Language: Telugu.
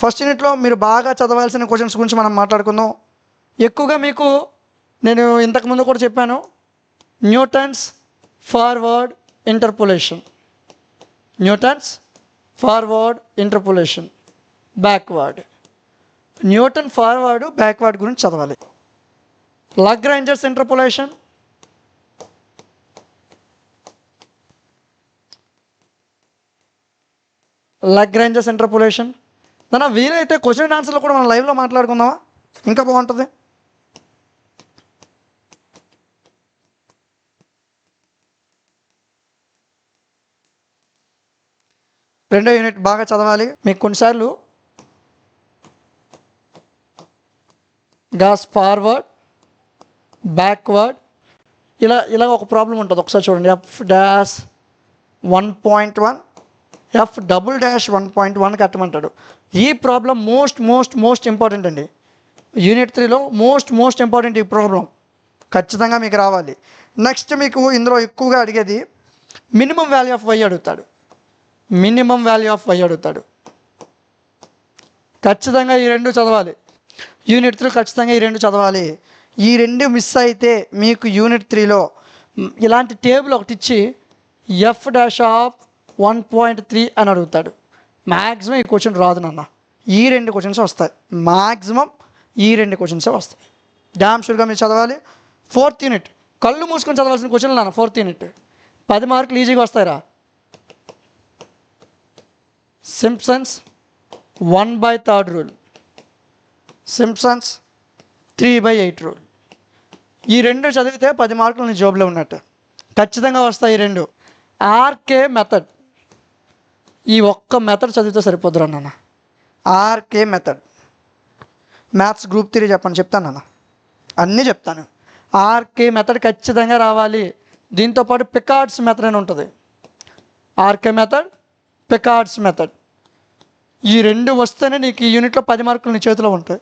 ఫస్ట్ యూనిట్లో మీరు బాగా చదవాల్సిన క్వశ్చన్స్ గురించి మనం మాట్లాడుకుందాం. ఎక్కువగా మీకు నేను ఇంతకుముందు కూడా చెప్పాను, Newton's forward interpolation, Newton's forward interpolation, backward. Newton forward backward గురించి చదవాలి. Lagrange's interpolation, Lagrange's interpolation. దాని వీలైతే క్వశ్చన్ అండ్ ఆన్సర్లు కూడా మనం లైవ్లో మాట్లాడుకుందామా? ఇంకా బాగుంటుంది. రెండో యూనిట్ బాగా చదవాలి. మీకు కొన్నిసార్లు గాస్ ఫార్వర్డ్ బ్యాక్వర్డ్ ఇలా ఒక ప్రాబ్లం ఉంటుంది. ఒకసారి చూడండి. F'(1.1) F'(1.1) కట్టమంటాడు. ఈ ప్రాబ్లం మోస్ట్ ఇంపార్టెంట్ అండి. యూనిట్ 3లో మోస్ట్ ఇంపార్టెంట్ ఈ ప్రాబ్లం. ఖచ్చితంగా మీకు రావాలి. నెక్స్ట్ మీకు ఇందులో ఎక్కువగా అడిగేది మినిమం వాల్యూ ఆఫ్ వై అడుగుతాడు. మినిమం వాల్యూ ఆఫ్ వై అడుగుతాడు. ఖచ్చితంగా ఈ రెండు చదవాలి. యూనిట్ 3 ఖచ్చితంగా ఈ రెండు చదవాలి. ఈ రెండు మిస్ అయితే మీకు యూనిట్ 3లో ఇలాంటి టేబుల్ ఒకటి ఇచ్చి F'(1.3) అని అడుగుతాడు. మ్యాక్సిమం ఈ క్వశ్చన్ రాదు నాన్న. ఈ రెండు క్వశ్చన్స్ వస్తాయి. మ్యాక్సిమం ఈ రెండు క్వశ్చన్సే వస్తాయి. డామ్ షూర్గా మీరు చదవాలి. 4th యూనిట్ కళ్ళు మూసుకొని చదవాల్సిన క్వశ్చన్లు నాన్న. 4th యూనిట్ 10 మార్కులు ఈజీగా వస్తాయిరా. Simpson's 1/3 rule, Simpson's 3/8 rule. ఈ రెండు చదివితే 10 మార్కులు నీ జాబ్లో ఉన్నట్టు. ఖచ్చితంగా వస్తాయి ఈ రెండు. ఆర్కే మెథడ్, ఈ ఒక్క మెథడ్ చదివితే సరిపోదురా నాన్న. ఆర్కే మెథడ్, మ్యాథ్స్ గ్రూప్ 3 చెప్తాను నాన్న, అన్నీ చెప్తాను. ఆర్కే మెథడ్ ఖచ్చితంగా రావాలి. దీంతోపాటు పికార్డ్స్ మెథడ్ అని ఉంటుంది. ఆర్కే మెథడ్, పికార్డ్స్ మెథడ్, ఈ రెండు వస్తేనే నీకు ఈ యూనిట్లో 10 మార్కులు నీ చేతిలో ఉంటాయి.